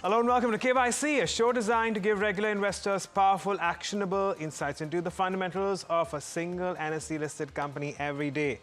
Hello and welcome to KYC, a show designed to give regular investors powerful, actionable insights into the fundamentals of a single NSE-listed company every day.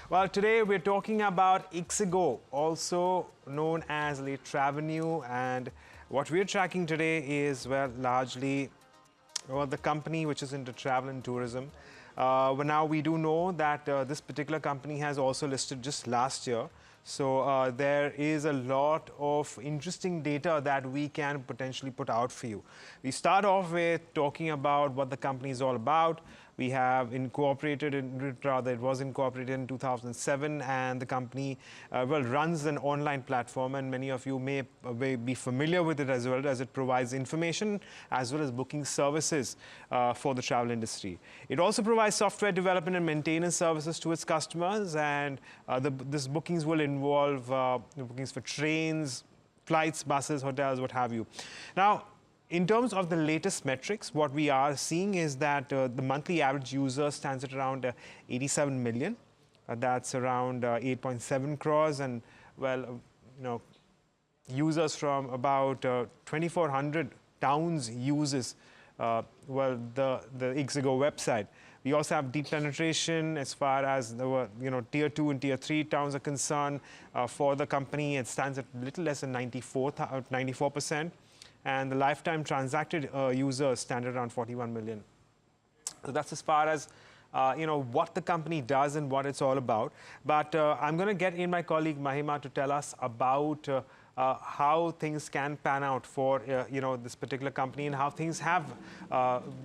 Well, today we're talking about Ixigo, also known as Late Revenue, and what we're tracking today is, well, largely the company which is into travel and tourism. But now we do know that this particular company has also listed just last year. So there is a lot of interesting data that we can potentially put out for you. We start off with talking about what the company is all about. We have incorporated, it was incorporated in 2007, and the company runs an online platform, and many of you may be familiar with it as well, as it provides information as well as booking services for the travel industry. It also provides software development and maintenance services to its customers, and these bookings will involve bookings for trains, flights, buses, hotels, what have you. Now, in terms of the latest metrics, what we are seeing is that the monthly average user stands at around 87 million. That's around 8.7 crores, and well, users from about 2,400 towns uses the Ixigo website. We also have deep penetration as far as the tier 2 and tier 3 towns are concerned. For the company, it stands at a little less than 94%. And the lifetime transacted users stand at around 41 million. So that's as far as what the company does and what it's all about. But I'm going to get in my colleague Mahima to tell us about how things can pan out for this particular company and how things have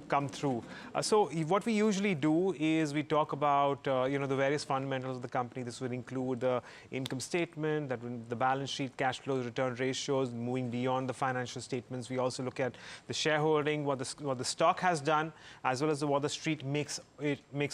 come through. So what we usually do is we talk about the various fundamentals of the company. This would include the income statement, the balance sheet, cash flows, return ratios, moving beyond the financial statements. We also look at the shareholding, what the stock has done, as well as what the street makes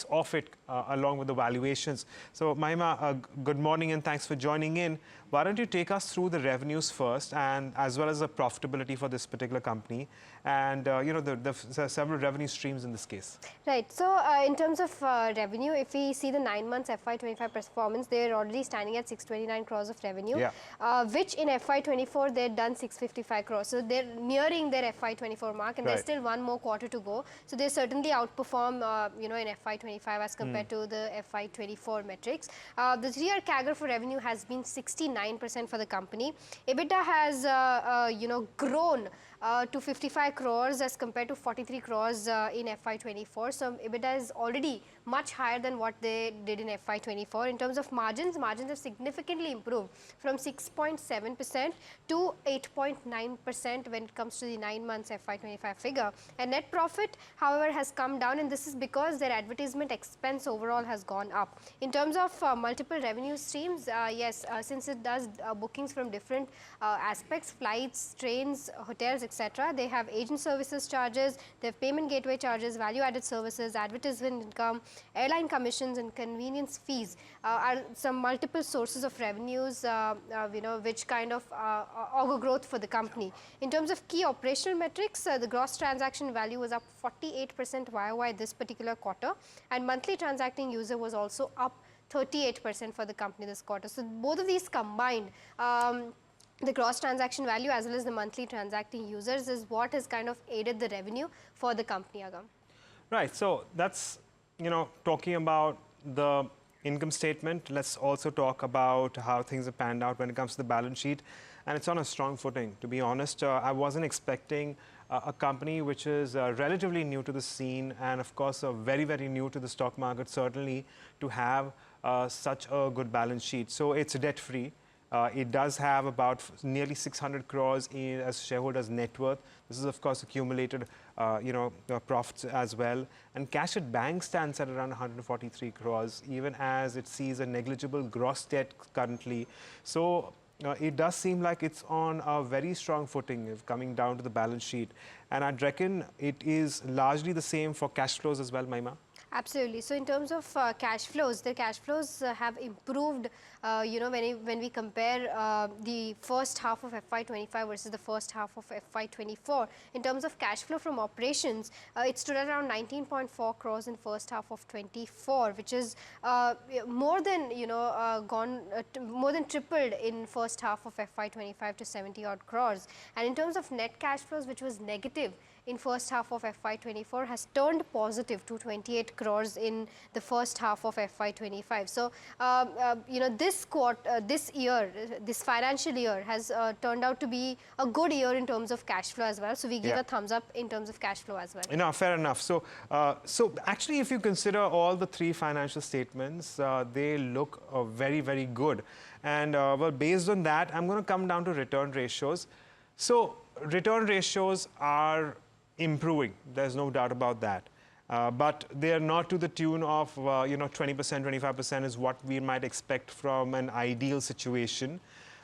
of it, along with the valuations. So Mahima, good morning and thanks for joining in. Why don't you take us through the revenues first, and as well as the profitability for this particular company, and the several revenue streams in this case. Right. So in terms of revenue, if we see the 9 months FY25 performance, they're already standing at 629 crores of revenue, which in FY24 they'd done 655 crores. So they're nearing their FY24 mark, and there's still one more quarter to go. So they certainly outperform in FY25 as compared to the FY24 metrics. The 3-year CAGR for revenue has been 69% for the company. EBITDA has grown to 55 crores as compared to 43 crores in FY24. So EBITDA is already much higher than what they did in FY24. In terms of margins have significantly improved from 6.7% to 8.9% when it comes to the 9 months FY25 figure. And net profit, however, has come down, and this is because their advertisement expense overall has gone up. In terms of multiple revenue streams, since it does bookings from different aspects, flights, trains, hotels, etc. They have agent services charges, they have payment gateway charges, value-added services, advertisement income, airline commissions, and convenience fees are some multiple sources of revenues, which kind of augur growth for the company. In terms of key operational metrics, the gross transaction value was up 48% YOY this particular quarter, and monthly transacting user was also up 38% for the company this quarter. So both of these combined, the gross transaction value as well as the monthly transacting users is what has kind of aided the revenue for the company, Agam. Right. So that's, talking about the income statement. Let's also talk about how things have panned out when it comes to the balance sheet. And it's on a strong footing. To be honest, I wasn't expecting a company which is relatively new to the scene and, of course, very, very new to the stock market, certainly, to have such a good balance sheet. So it's debt-free. It does have about nearly 600 crores as shareholders' net worth. This is, of course, accumulated, profits as well. And cash at bank stands at around 143 crores, even as it sees a negligible gross debt currently. So it does seem like it's on a very strong footing if coming down to the balance sheet. And I'd reckon it is largely the same for cash flows as well, Mahima. Absolutely. So in terms of cash flows, the cash flows have improved when we compare the first half of FY25 versus the first half of FY24, in terms of cash flow from operations, it stood at around 19.4 crores in first half of 24, which is more than more than tripled in first half of FY25 to 70 odd crores. And in terms of net cash flows, which was negative in first half of FY24, has turned positive to 28 crores in the first half of FY25. So, this year, this financial year has turned out to be a good year in terms of cash flow as well. So, we give a thumbs up in terms of cash flow as well. Fair enough. So, actually, if you consider all the three financial statements, they look very, very good. And well, based on that, I'm going to come down to return ratios. So, return ratios are improving. There's no doubt about that. But they are not to the tune of 20%, 25% is what we might expect from an ideal situation.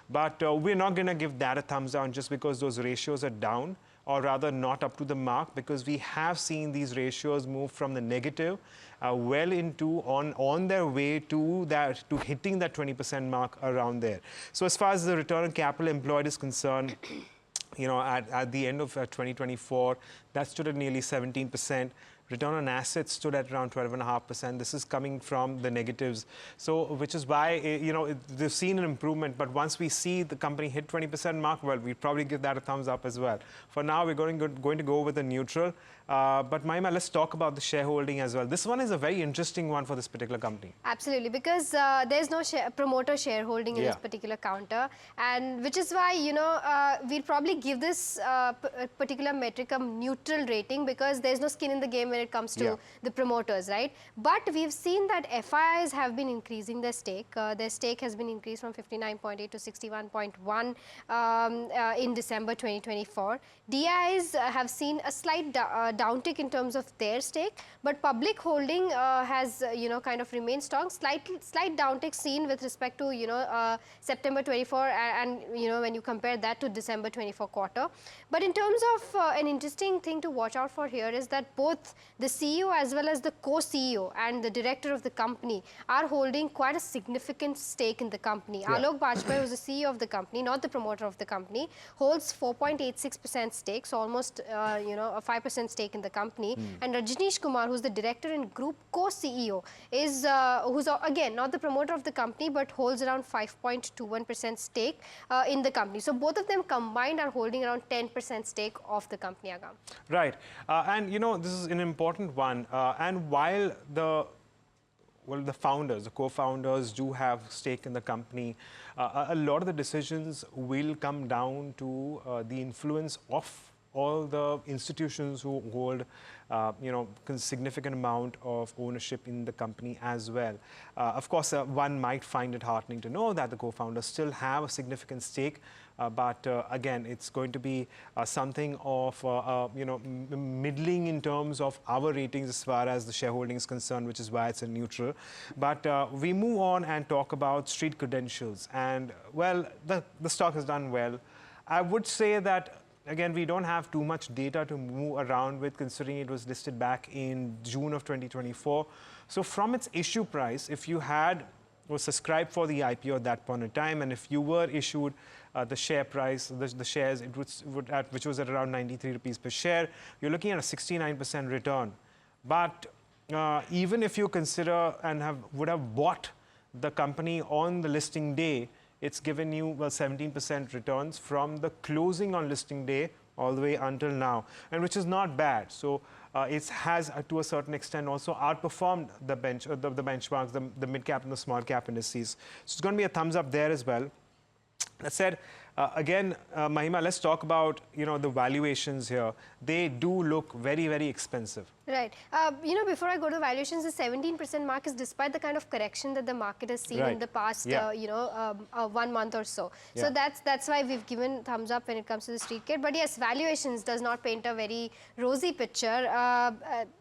But we're not going to give that a thumbs down just because those ratios are down, or rather not up to the mark, because we have seen these ratios move from the negative well into on their way to hitting that 20% mark around there. So as far as the return on capital employed is concerned, at the end of 2024, that stood at nearly 17%. Return on assets stood at around 12.5%. This is coming from the negatives. So, which is why, they've seen an improvement. But once we see the company hit 20% mark, well, we'd probably give that a thumbs up as well. For now, we're going to go with a neutral. But Mahima, let's talk about the shareholding as well. This one is a very interesting one for this particular company. Absolutely, because there's no promoter shareholding in this particular counter, and which is why, we'll probably give this particular metric a neutral rating, because there's no skin in the game when it comes to the promoters, right? But we've seen that FIIs have been increasing their stake. Their stake has been increased from 59.8 to 61.1 in December 2024. DIs have seen a slight downtick in terms of their stake, but public holding has kind of remained strong. Slight downtick seen with respect to September 24 and when you compare that to December 24 quarter. But in terms of an interesting thing to watch out for here is that both the CEO as well as the co-CEO and the director of the company are holding quite a significant stake in the company. Aloke Bajpai, who is the CEO of the company, not the promoter of the company, holds 4.86% stake, so almost a 5% stake in the company. And Rajneesh Kumar, who's the director and group co-CEO, is who's again not the promoter of the company but holds around 5.21% stake in the company. So both of them combined are holding around 10% stake of the company, Agam. Right, and this is an important one. And while the founders, the co-founders do have stake in the company, a lot of the decisions will come down to the influence of all the institutions who hold, significant amount of ownership in the company as well. Of course, one might find it heartening to know that the co-founders still have a significant stake, but again, it's going to be something of, middling in terms of our ratings as far as the shareholding is concerned, which is why it's a neutral. But we move on and talk about street credentials. And, well, the stock has done well. I would say that, again, we don't have too much data to move around with, considering it was listed back in June of 2024. So from its issue price, if you was subscribed for the IPO at that point in time, and if you were issued the share price, the shares, which was at around 93 rupees per share, you're looking at a 69% return. But even if you consider and would have bought the company on the listing day, it's given you 17% returns from the closing on listing day all the way until now, and which is not bad. So it has, to a certain extent, also outperformed the benchmarks, the mid cap and the small cap indices. So it's going to be a thumbs up there as well. That said, again, Mahima, let's talk about the valuations here. They do look very, very expensive. Right. Before I go to valuations, the 17% mark is despite the kind of correction that the market has seen in the past, 1 month or so. So that's why we've given thumbs up when it comes to the street kit. But yes, valuations does not paint a very rosy picture.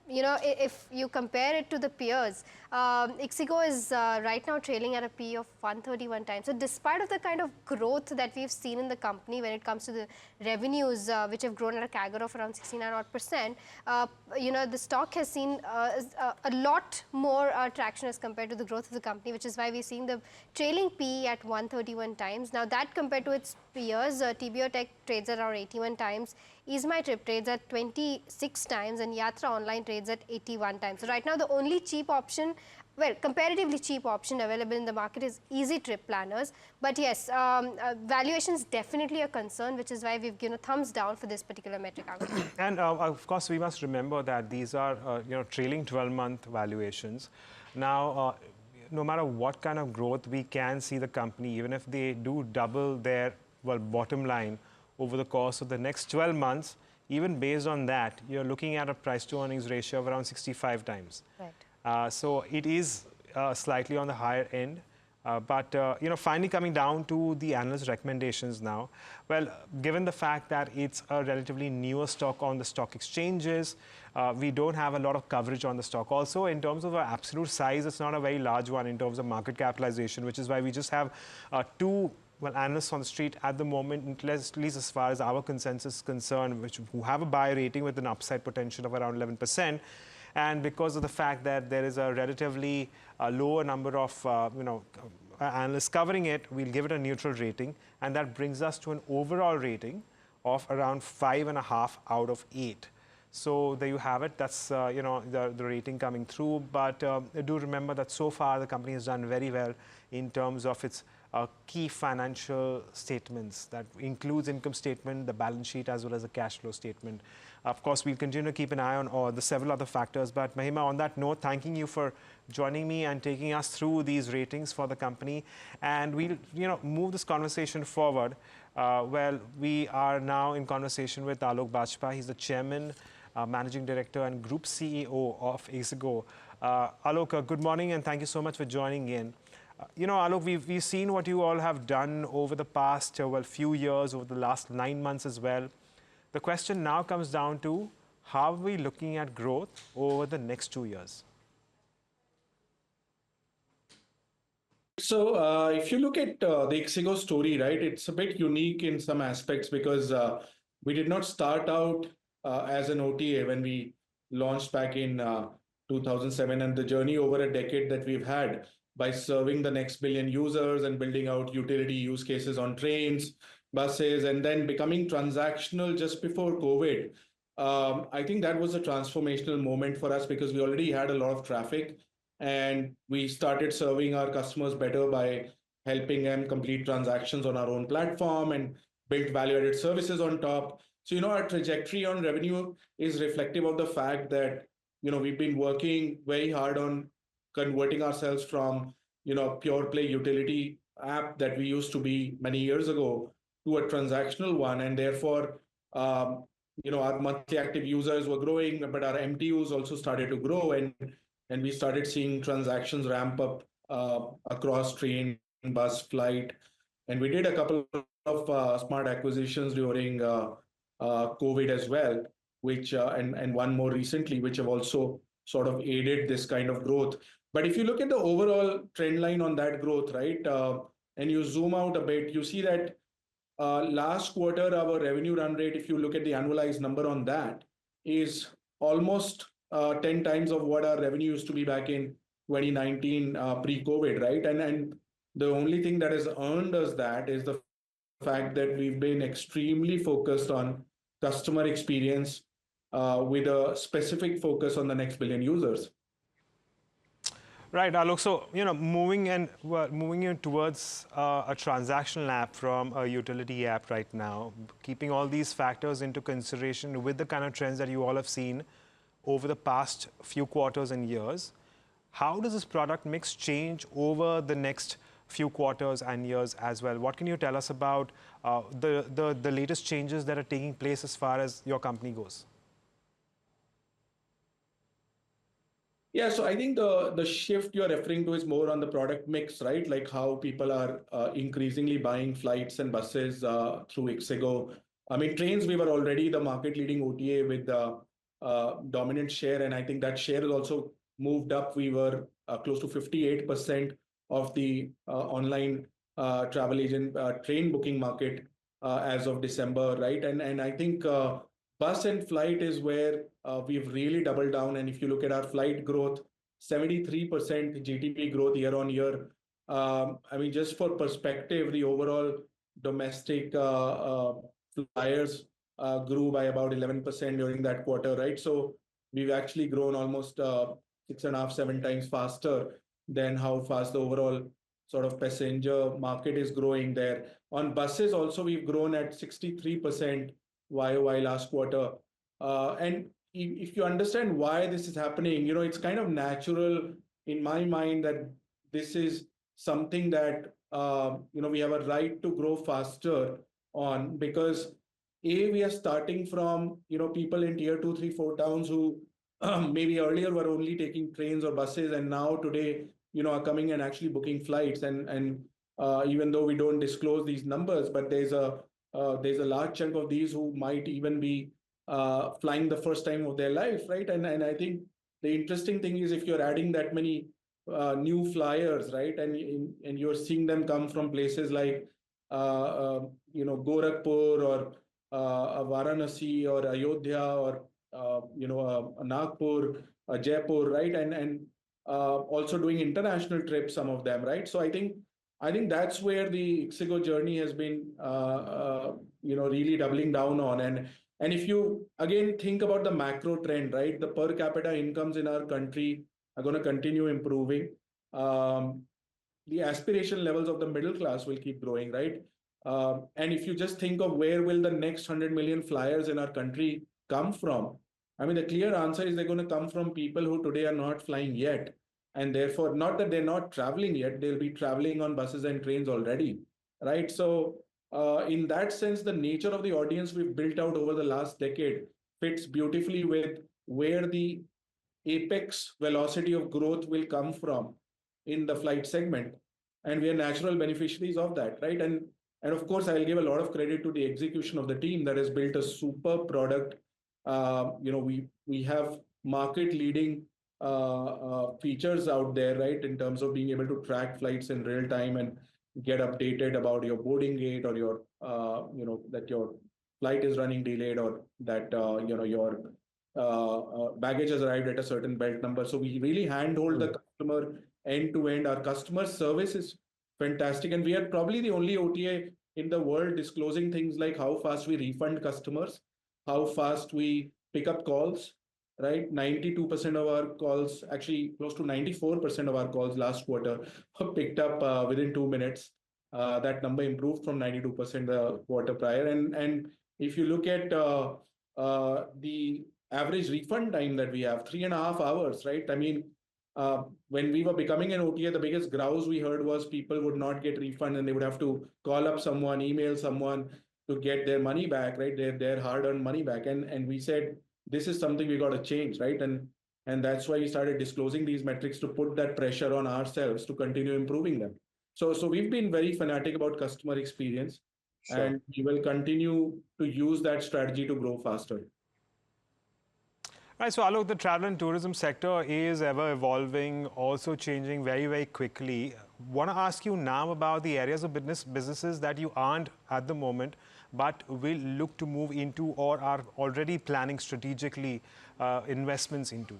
If you compare it to the peers, Ixigo is right now trailing at a P of 131 times. So despite of the kind of growth that we've seen in the company when it comes to the revenues, which have grown at a CAGR of around 69%, the stock has seen a lot more traction as compared to the growth of the company, which is why we're seeing the trailing PE at 131 times. Now that compared to its peers, TBO Tech trades at around 81 times, EaseMyTrip trades at 26 times, and Yatra Online trades at 81 times. So right now the only cheap option, well, comparatively cheap option available in the market is Easy Trip Planners. But yes, valuations definitely a concern, which is why we've given a thumbs down for this particular metric. And of course, we must remember that these are trailing 12-month valuations. Now, no matter what kind of growth we can see the company, even if they do double their bottom line over the course of the next 12 months, even based on that, you're looking at a price to earnings ratio of around 65 times. Right. So it is slightly on the higher end. But finally coming down to the analyst recommendations now. Well, given the fact that it's a relatively newer stock on the stock exchanges, we don't have a lot of coverage on the stock. Also, in terms of absolute size, it's not a very large one in terms of market capitalization, which is why we just have two analysts on the street at the moment, at least as far as our consensus is concerned, who have a buy rating with an upside potential of around 11%. And because of the fact that there is a relatively lower number of analysts covering it, we'll give it a neutral rating, and that brings us to an overall rating of around 5.5 out of 8. So there you have it. That's the rating coming through. But do remember that so far the company has done very well in terms of its key financial statements. That includes income statement, the balance sheet, as well as the cash flow statement. Of course, we'll continue to keep an eye on the several other factors. But Mahima, on that note, thanking you for joining me and taking us through these ratings for the company. And we'll move this conversation forward. We are now in conversation with Aloke Bajpai. He's the chairman, managing director, and group CEO of Ixigo. Aloke, good morning, and thank you so much for joining in. Aloke, we've seen what you all have done over the past few years, over the last 9 months as well. The question now comes down to, how are we looking at growth over the next 2 years? So if you look at the Ixigo story, right, it's a bit unique in some aspects because we did not start out as an OTA when we launched back in 2007, and the journey over a decade that we've had by serving the next billion users and building out utility use cases on trains, buses, and then becoming transactional just before COVID. I think that was a transformational moment for us because we already had a lot of traffic, and we started serving our customers better by helping them complete transactions on our own platform and build value-added services on top. So, our trajectory on revenue is reflective of the fact that, we've been working very hard on converting ourselves from, pure play utility app that we used to be many years ago to a transactional one. And therefore, our monthly active users were growing, but our MTUs also started to grow, and we started seeing transactions ramp up across train, bus, flight. And we did a couple of smart acquisitions during COVID as well, which and one more recently, which have also sort of aided this kind of growth. But if you look at the overall trend line on that growth, right, and you zoom out a bit, you see that last quarter, our revenue run rate, if you look at the annualized number on that, is almost 10 times of what our revenue used to be back in 2019 pre-COVID, right? And the only thing that has earned us that is the fact that we've been extremely focused on customer experience with a specific focus on the next billion users. Right, Alok. So, moving in towards a transactional app from a utility app right now, keeping all these factors into consideration with the kind of trends that you all have seen over the past few quarters and years, how does this product mix change over the next few quarters and years as well? What can you tell us about the latest changes that are taking place as far as your company goes? Yeah, so I think the shift you're referring to is more on the product mix, right? Like how people are increasingly buying flights and buses through Ixigo. I mean, trains, we were already the market leading OTA with the dominant share, and I think that share has also moved up. We were close to 58% of the online travel agent train booking market as of December, right? And I think Bus and flight is where we've really doubled down. And if you look at our flight growth, 73% GDP growth year on year. I mean, just for perspective, the overall domestic flyers grew by about 11% during that quarter, right? So we've actually grown almost 6.5, 7 times faster than how fast the overall sort of passenger market is growing there. On buses also, we've grown at 63% YOY last quarter. And if you understand why this is happening, it's kind of natural in my mind that this is something that we have a right to grow faster on, because we are starting from people in tier 2, 3, 4 towns who maybe earlier were only taking trains or buses, and now today are coming and actually booking flights. And even though we don't disclose these numbers, but there's a large chunk of these who might even be flying the first time of their life, right? And I think the interesting thing is, if you're adding that many new flyers, right, and you're seeing them come from places like Gorakhpur or Varanasi or Ayodhya or Nagpur, Jaipur, right, and also doing international trips, some of them, right? So I think that's where the Ixigo journey has been, really doubling down on. And if you again think about the macro trend, right, the per capita incomes in our country are going to continue improving. The aspiration levels of the middle class will keep growing, right? And if you just think of where will the next 100 million flyers in our country come from, I mean, the clear answer is they're going to come from people who today are not flying yet. And therefore, not that they're not traveling yet, they'll be traveling on buses and trains already, right? So in that sense, the nature of the audience we've built out over the last decade fits beautifully with where the apex velocity of growth will come from in the flight segment. And we are natural beneficiaries of that, right? And of course, I'll give a lot of credit to the execution of the team that has built a super product. We have market leading features out there, right, in terms of being able to track flights in real time and get updated about your boarding gate, or your that your flight is running delayed, or that your baggage has arrived at a certain belt number. So we really handhold the customer end to end. Our customer service is fantastic, and we are probably the only OTA in the world disclosing things like how fast we refund customers, how fast we pick up calls, right? 92% of our calls, actually close to 94% of our calls last quarter were picked up within 2 minutes. That number improved from 92% the quarter prior. And if you look at the average refund time that we have, 3.5 hours, right? I mean, when we were becoming an OTA, the biggest grouse we heard was people would not get refund and they would have to call up someone, email someone to get their money back, right? Their hard-earned money back. And we said, this is something we got to change, right? And that's why we started disclosing these metrics, to put that pressure on ourselves to continue improving them. So we've been very fanatic about customer experience, sure, and we will continue to use that strategy to grow faster. Right, so Alok, the travel and tourism sector is ever evolving, also changing very, very quickly. Want to ask you now about the areas of businesses that you aren't at the moment, but will look to move into, or are already planning strategically investments into.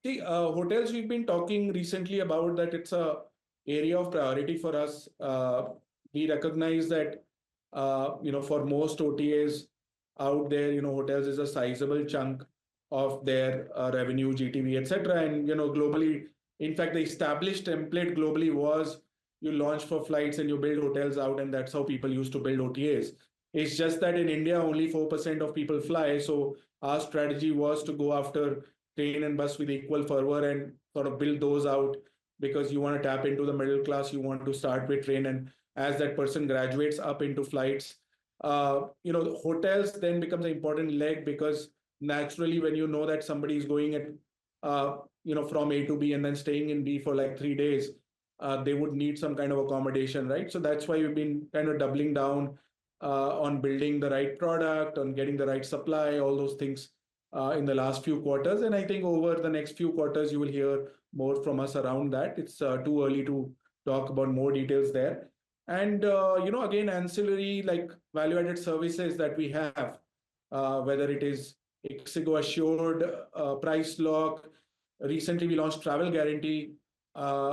See, hotels, we've been talking recently about that it's a area of priority for us. We recognize that for most OTAs out there, hotels is a sizable chunk of their revenue, GTV, etc. And globally, in fact, the established template globally was you launch for flights and you build hotels out, and that's how people used to build OTAs. It's just that in India, only 4% of people fly. So our strategy was to go after train and bus with equal fervor and sort of build those out, because you want to tap into the middle class. You want to start with train, and as that person graduates up into flights, hotels then becomes an important leg, because naturally when you know that somebody is going at from A to B and then staying in B for like 3 days, they would need some kind of accommodation, right? So that's why we've been kind of doubling down on building the right product, on getting the right supply, all those things in the last few quarters. And I think over the next few quarters, you will hear more from us around that. It's too early to talk about more details there. And, again, ancillary like value-added services that we have, whether it is Ixigo Assured, Price Lock. Recently, we launched Travel Guarantee,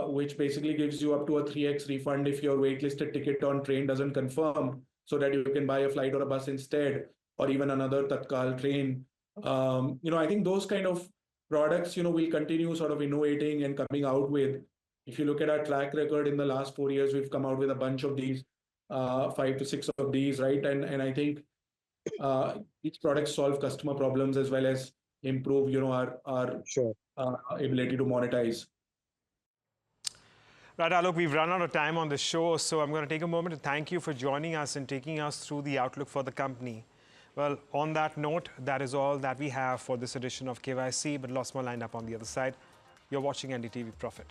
which basically gives you up to a 3x refund if your waitlisted ticket on train doesn't confirm, so that you can buy a flight or a bus instead, or even another Tatkal train. I think those kind of products, we'll continue sort of innovating and coming out with. If you look at our track record in the last 4 years, we've come out with a bunch of these, 5 to 6 of these, right? And I think each product solve customer problems as well as improve, our Sure. ability to monetize. Right, Alok, we've run out of time on the show, so I'm going to take a moment to thank you for joining us and taking us through the outlook for the company. Well, on that note, that is all that we have for this edition of KYC, but lots more lined up on the other side. You're watching NDTV Profit.